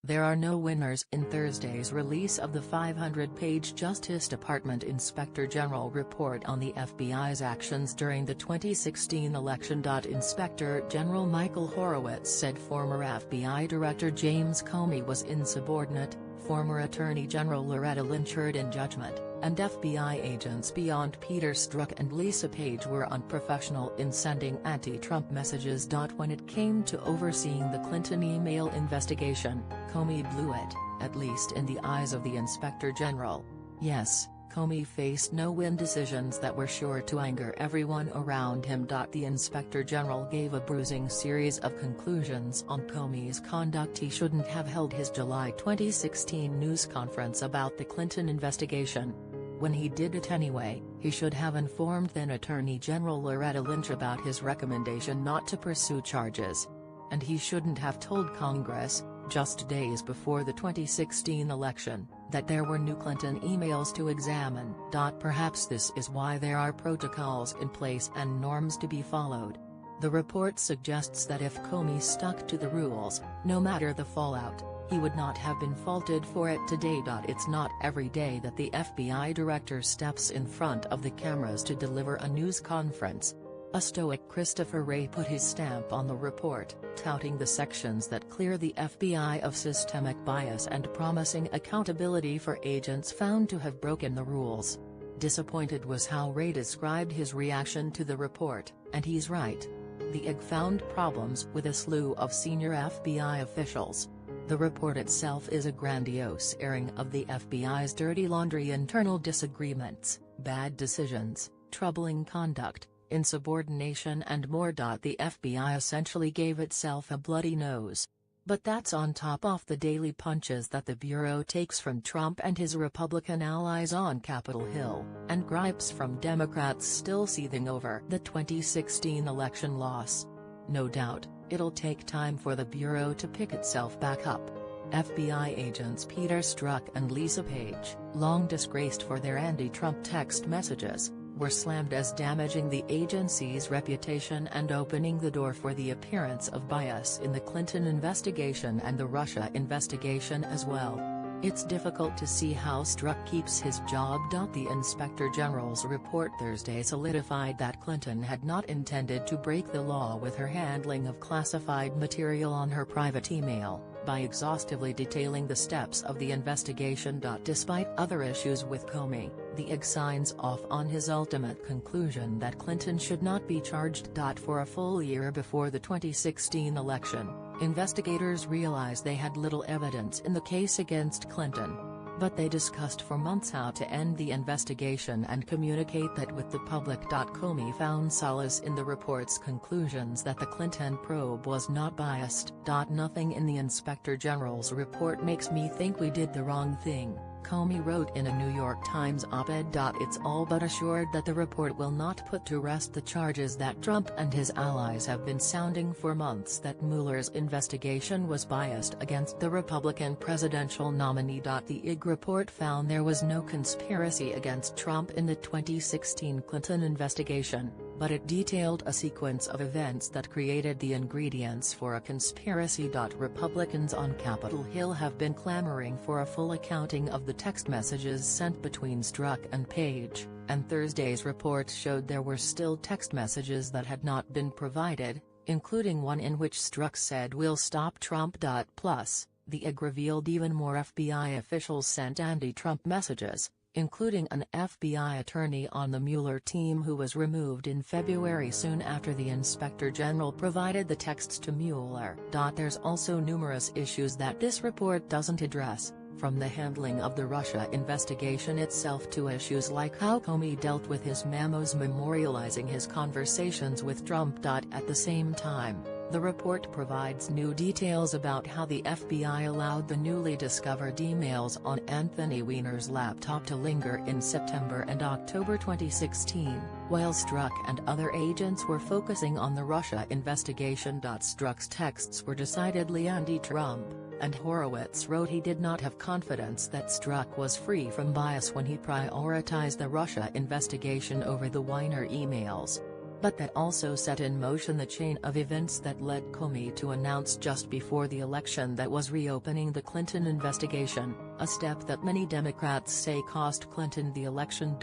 There are no winners in Thursday's release of the 500-page Justice Department Inspector General report on the FBI's actions during the 2016 election. Inspector General Michael Horowitz said former FBI Director James Comey was insubordinate, former Attorney General Loretta Lynch erred in judgment, and FBI agents beyond Peter Strzok and Lisa Page were unprofessional in sending anti-Trump messages. When it came to overseeing the Clinton email investigation, Comey blew it, at least in the eyes of the Inspector General. Yes, Comey faced no-win decisions that were sure to anger everyone around him. The Inspector General gave a bruising series of conclusions on Comey's conduct. He shouldn't have held his July 2016 news conference about the Clinton investigation. When he did it anyway, he should have informed then Attorney General Loretta Lynch about his recommendation not to pursue charges. And he shouldn't have told Congress, just days before the 2016 election, that there were new Clinton emails to examine. Perhaps this is why there are protocols in place and norms to be followed. The report suggests that if Comey stuck to the rules, no matter the fallout, he would not have been faulted for it today. It's not every day that the FBI director steps in front of the cameras to deliver a news conference. A stoic Christopher Wray put his stamp on the report, touting the sections that clear the FBI of systemic bias and promising accountability for agents found to have broken the rules. Disappointed was how Wray described his reaction to the report, and he's right. The IG found problems with a slew of senior FBI officials. The report itself is a grandiose airing of the FBI's dirty laundry: internal disagreements, bad decisions, troubling conduct, insubordination and more. The FBI essentially gave itself a bloody nose. But that's on top of the daily punches that the Bureau takes from Trump and his Republican allies on Capitol Hill, and gripes from Democrats still seething over the 2016 election loss. No doubt, it'll take time for the Bureau to pick itself back up. FBI agents Peter Strzok and Lisa Page, long disgraced for their anti-Trump text messages, were slammed as damaging the agency's reputation and opening the door for the appearance of bias in the Clinton investigation and the Russia investigation as well. It's difficult to see how Strzok keeps his job. The Inspector General's report Thursday solidified that Clinton had not intended to break the law with her handling of classified material on her private email, by exhaustively detailing the steps of the investigation. Despite other issues with Comey, the IG signs off on his ultimate conclusion that Clinton should not be charged. For a full year before the 2016 election, investigators realized they had little evidence in the case against Clinton. But they discussed for months how to end the investigation and communicate that with the public. Comey found solace in the report's conclusions that the Clinton probe was not biased. Nothing in the Inspector General's report makes me think we did the wrong thing, Comey wrote in a New York Times op-ed. It's all but assured that the report will not put to rest the charges that Trump and his allies have been sounding for months, that Mueller's investigation was biased against the Republican presidential nominee. The IG report found there was no conspiracy against Trump in the 2016 Clinton investigation, but it detailed a sequence of events that created the ingredients for a conspiracy. Republicans on Capitol Hill have been clamoring for a full accounting of the text messages sent between Strzok and Page, and Thursday's report showed there were still text messages that had not been provided, including one in which Strzok said "We'll stop Trump." Plus, the IG revealed even more FBI officials sent anti-Trump messages, including an FBI attorney on the Mueller team who was removed in February soon after the Inspector General provided the texts to Mueller. There's also numerous issues that this report doesn't address, from the handling of the Russia investigation itself to issues like how Comey dealt with his memos memorializing his conversations with Trump. At the same time, the report provides new details about how the FBI allowed the newly discovered emails on Anthony Weiner's laptop to linger in September and October 2016, while Strzok and other agents were focusing on the Russia investigation. Strzok's texts were decidedly anti-Trump, and Horowitz wrote he did not have confidence that Strzok was free from bias when he prioritized the Russia investigation over the Weiner emails. but that also set in motion the chain of events that led Comey to announce just before the election that was reopening the Clinton investigation, a step that many Democrats say cost Clinton the election.